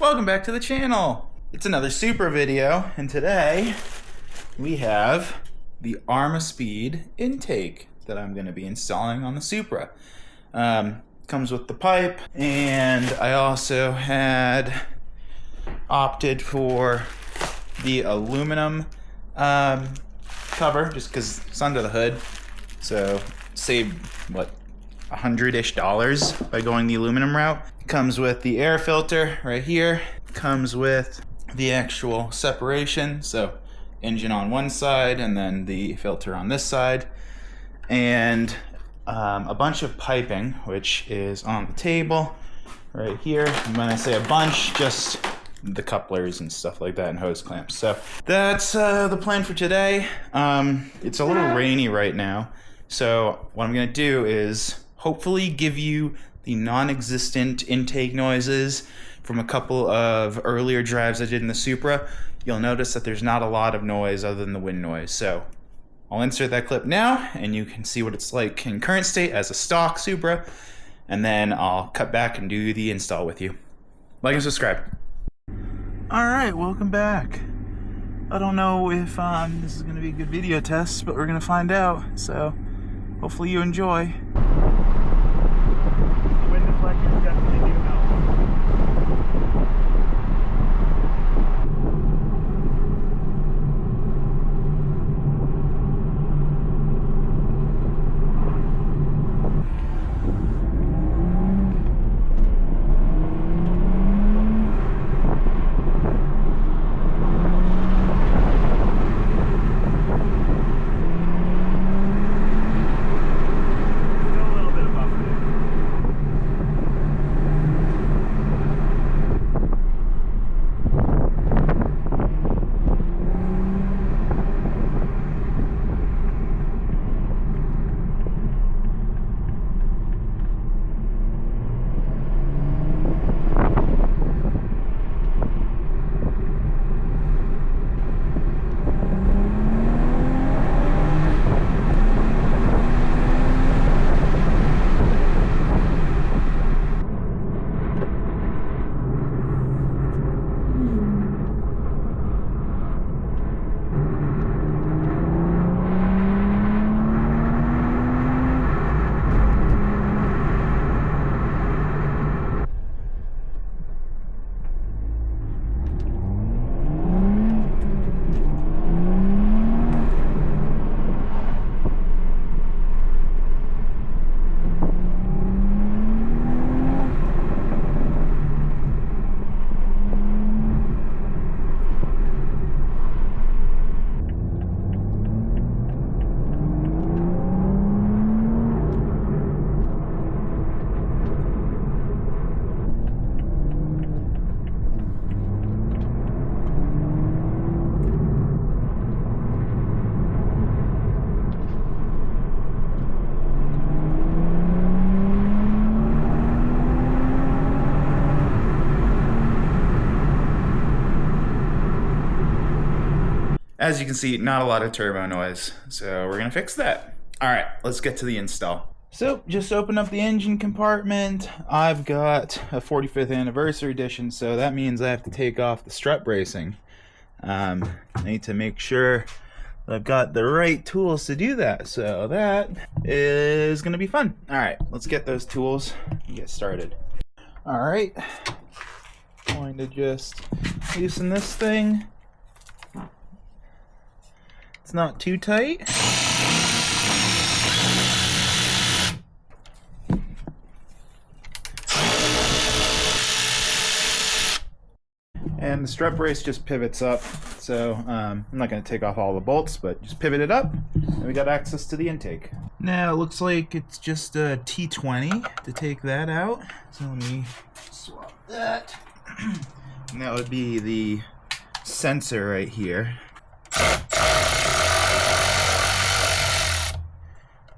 Welcome back to the channel. It's another Supra video, and today we have the Armaspeed intake that I'm going to be installing on the Supra. Comes with the pipe, and I also had opted for the aluminum cover just because it's under the hood, so saved what, $100-ish by going the aluminum route. Comes with the air filter right here. Comes with the actual separation, so engine on one side and then the filter on this side, and a bunch of piping, which is on the table right here. And when I say a bunch, just the couplers and stuff like that and hose clamps. So that's the plan for today. It's a little rainy right now, so what I'm gonna do is hopefully give you the non-existent intake noises from a couple of earlier drives I did in the Supra. You'll notice that there's not a lot of noise other than the wind noise. So I'll insert that clip now and you can see what it's like in current state as a stock Supra, and then I'll cut back and do the install with you. Like and subscribe. Alright, welcome back. I don't know if this is going to be a good video test, but we're going to find out. So hopefully you enjoy. Wind deflectors definitely do help. As you can see, not a lot of turbo noise, so we're gonna fix that. All right, let's get to the install. So just open up the engine compartment. I've got a 45th anniversary edition, so that means I have to take off the strut bracing. I need to make sure that I've got the right tools to do that, so that is gonna be fun. All right, let's get those tools and get started. All right, going to just loosen this thing. It's not too tight. And the strut brace just pivots up, so I'm not going to take off all the bolts, but just pivot it up, and we got access to the intake. Now it looks like it's just a T20 to take that out, so let me swap that. And that would be the sensor right here.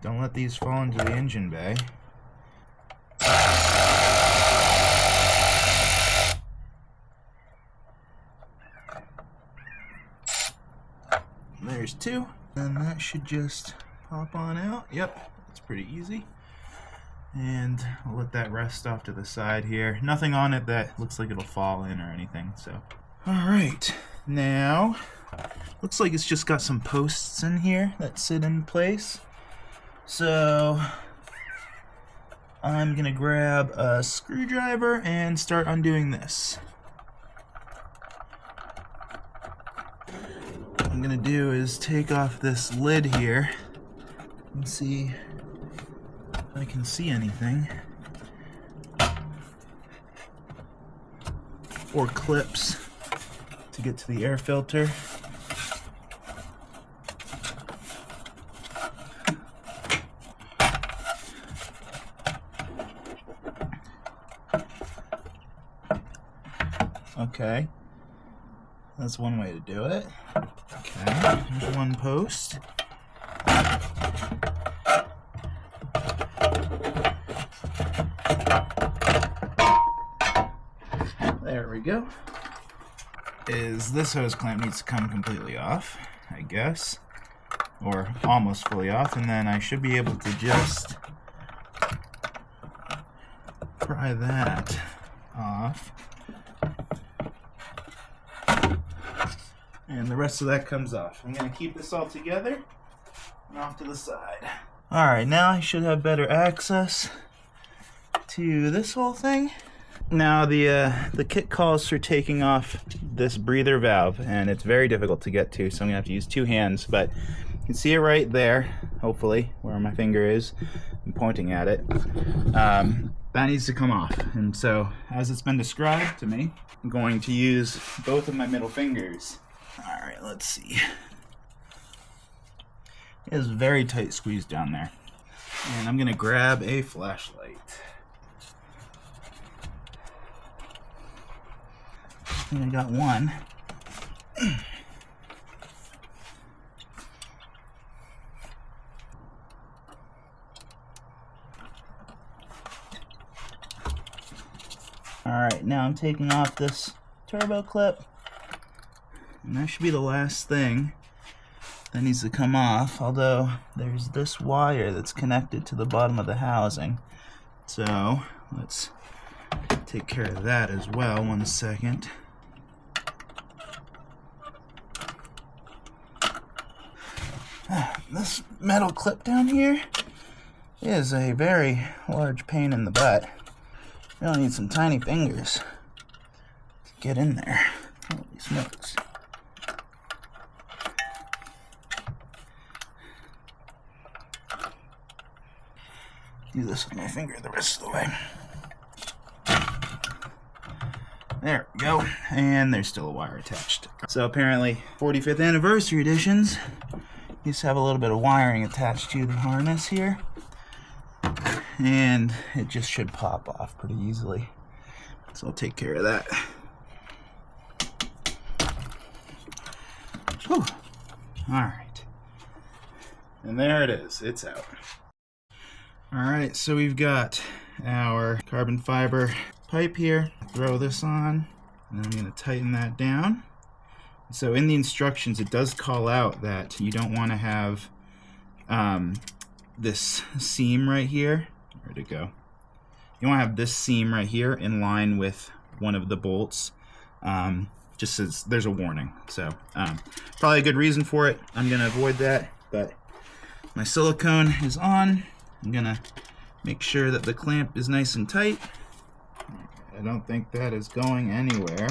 Don't let these fall into the engine bay. There's two, and that should just pop on out. Yep, it's pretty easy. And I'll let that rest off to the side here. Nothing on it that looks like it'll fall in or anything, so. Alright, now, looks like it's just got some posts in here that sit in place. So, I'm gonna grab a screwdriver and start undoing this. What I'm gonna do is take off this lid here and see if I can see anything. Or clips to get to the air filter. Okay, that's one way to do it. Okay, here's one post. There we go. This hose clamp needs to come completely off, I guess, or almost fully off, and then I should be able to just pry that off. And the rest of that comes off. I'm going to keep this all together and off to the side. Alright, now I should have better access to this whole thing. Now the kit calls for taking off this breather valve, and it's very difficult to get to, so I'm going to have to use two hands, but you can see it right there, hopefully, where my finger is. I'm pointing at it. That needs to come off, and so, as it's been described to me, I'm going to use both of my middle fingers. Alright, let's see. It is very tight squeeze down there. And I'm going to grab a flashlight. I think I got one. Alright, now I'm taking off this turbo clip. And that should be the last thing that needs to come off, although there's this wire that's connected to the bottom of the housing. So let's take care of that as well. 1 second. This metal clip down here is a very large pain in the butt. You'll need some tiny fingers to get in there. Holy smokes. Do this with my finger the rest of the way. There we go. And there's still a wire attached. So apparently 45th anniversary editions used to have a little bit of wiring attached to the harness here. And it just should pop off pretty easily. So I'll take care of that. Whew. Alright. And there it is. It's out. Alright, so we've got our carbon fiber pipe here. Throw this on, and then I'm going to tighten that down. So in the instructions, it does call out that you don't want to have this seam right here. Where'd it go? You want to have this seam right here in line with one of the bolts. Just as there's a warning. So probably a good reason for it. I'm going to avoid that, but my silicone is on. I'm gonna make sure that the clamp is nice and tight. I don't think that is going anywhere.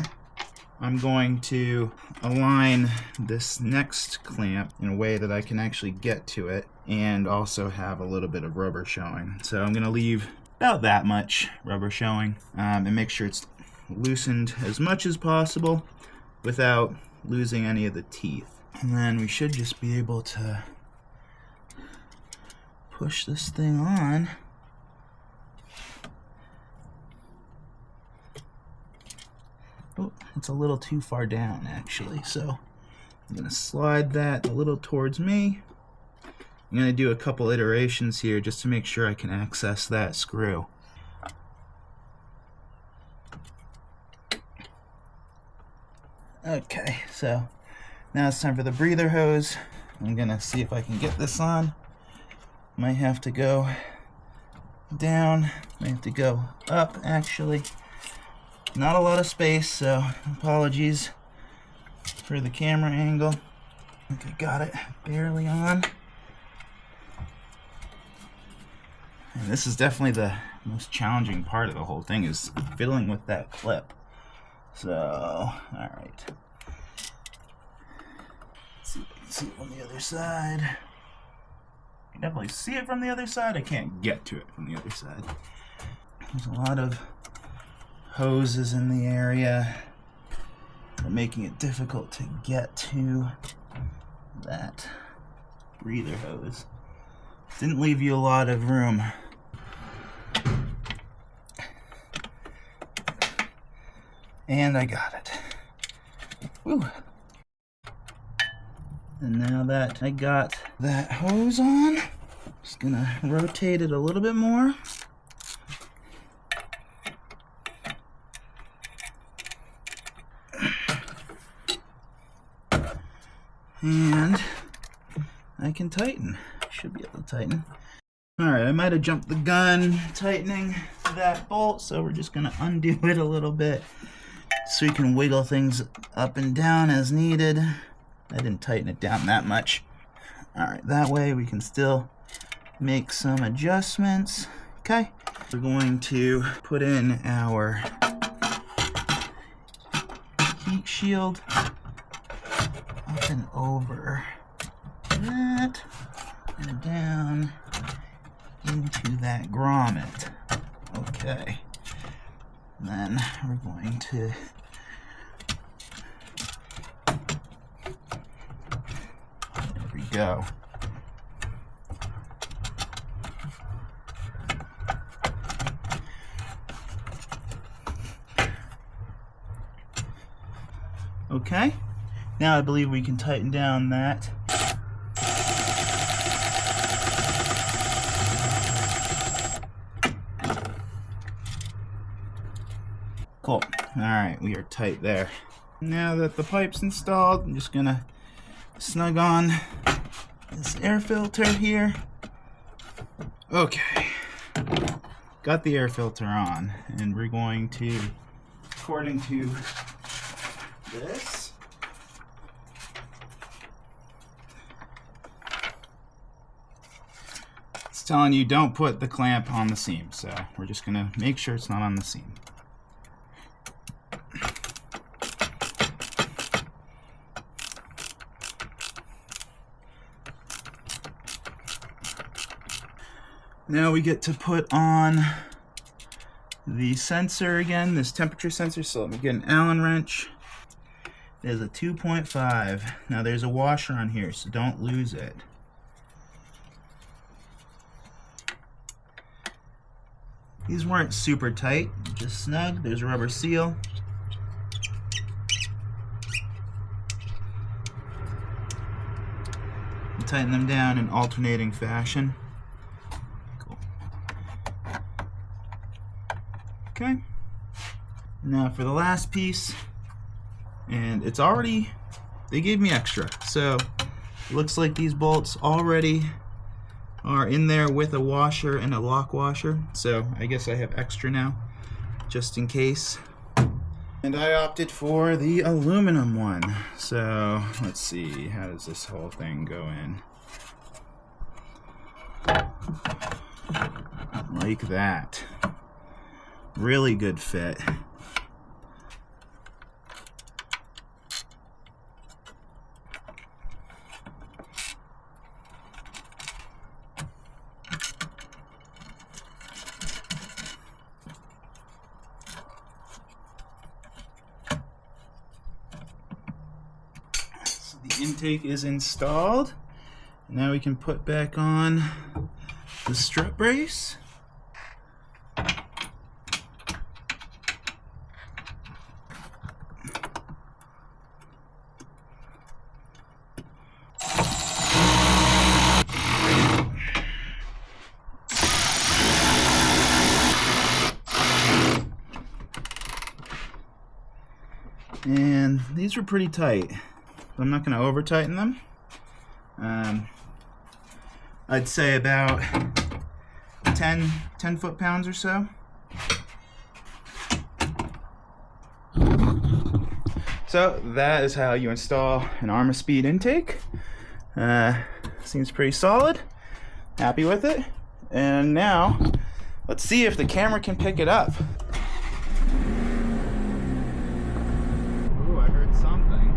I'm going to align this next clamp in a way that I can actually get to it and also have a little bit of rubber showing. So I'm gonna leave about that much rubber showing and make sure it's loosened as much as possible without losing any of the teeth. And then we should just be able to push this thing on. Oh, it's a little too far down actually, so I'm going to slide that a little towards me. I'm going to do a couple iterations here just to make sure I can access that screw. Okay, so now it's time for the breather hose. I'm going to see if I can get this on. Might have to go down. I have to go up, actually. Not a lot of space, so apologies for the camera angle. Okay, got it barely on. And this is definitely the most challenging part of the whole thing, is fiddling with that clip. So, alright. Let's see if I can see it from the other side. I can definitely see it from the other side. I can't get to it from the other side. There's a lot of hoses in the area. They're making it difficult to get to that breather hose. Didn't leave you a lot of room. And I got it. Woo. And now that I got that hose on, just gonna rotate it a little bit more. And I can tighten. Should be able to tighten. Alright, I might have jumped the gun tightening that bolt, so we're just gonna undo it a little bit so you can wiggle things up and down as needed. I didn't tighten it down that much. Alright, that way we can still make some adjustments. Okay, we're going to put in our heat shield up and over that and down into that grommet. Okay, and then we're going to go. Okay, now I believe we can tighten down that. Cool. Alright, we are tight there. Now that the pipe's installed, I'm just gonna snug on this air filter here. Okay, got the air filter on, and we're going to, according to this, it's telling you don't put the clamp on the seam, so we're just gonna make sure it's not on the seam. Now we get to put on the sensor again, this temperature sensor. So let me get an Allen wrench. There's a 2.5. Now there's a washer on here, so don't lose it. These weren't super tight, just snug. There's a rubber seal. You tighten them down in alternating fashion. Okay, now for the last piece, and it's already, they gave me extra, so it looks like these bolts already are in there with a washer and a lock washer, so I guess I have extra now, just in case. And I opted for the aluminum one, so let's see, how does this whole thing go in? Like that. Really good fit. So the intake is installed. Now we can put back on the strut brace. And these were pretty tight. I'm not going to over tighten them. I'd say about 10 foot-pounds or so. So that is how you install an Armaspeed intake. Seems pretty solid. Happy with it. And now, let's see if the camera can pick it up. Ooh, I heard something.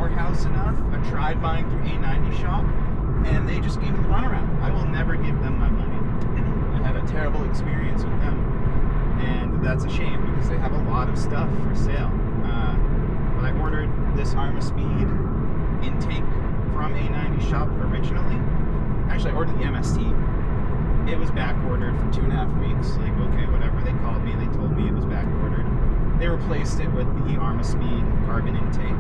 powerhouse enough. I tried buying through A90 shop, and they just gave me the runaround. I will never give them my money. I had a terrible experience with them, and that's a shame because they have a lot of stuff for sale. But I ordered this Armaspeed intake from A90 shop originally. Actually, I ordered the MST. It was back ordered for 2.5 weeks. Like, okay, whatever. They called me, they told me it was back ordered. They replaced it with the Armaspeed Carbon Intake.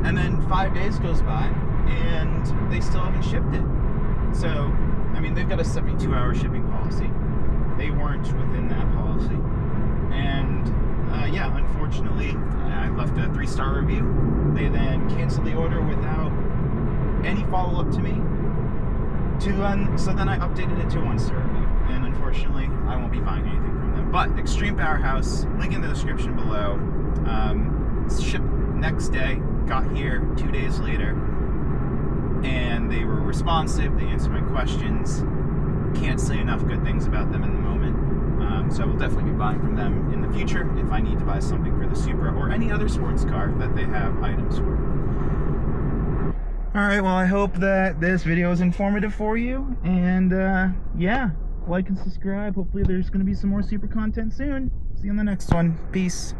And then 5 days goes by, and they still haven't shipped it. So, I mean, they've got a 72-hour shipping policy. They weren't within that policy. And, yeah, unfortunately, I left a 3-star review. They then canceled the order without any follow-up to me. So then I updated it to a 1-star review. And unfortunately, I won't be buying anything from them. But Extreme Powerhouse, link in the description below. Shipped next day, got here 2 days later. And they were responsive, they answered my questions. Can't say enough good things about them in the moment. So I will definitely be buying from them in the future if I need to buy something for the Supra or any other sports car that they have items for. Alright, well, I hope that this video is informative for you. And yeah, like and subscribe. Hopefully there's going to be some more Supra content soon. See you in the next one. Peace.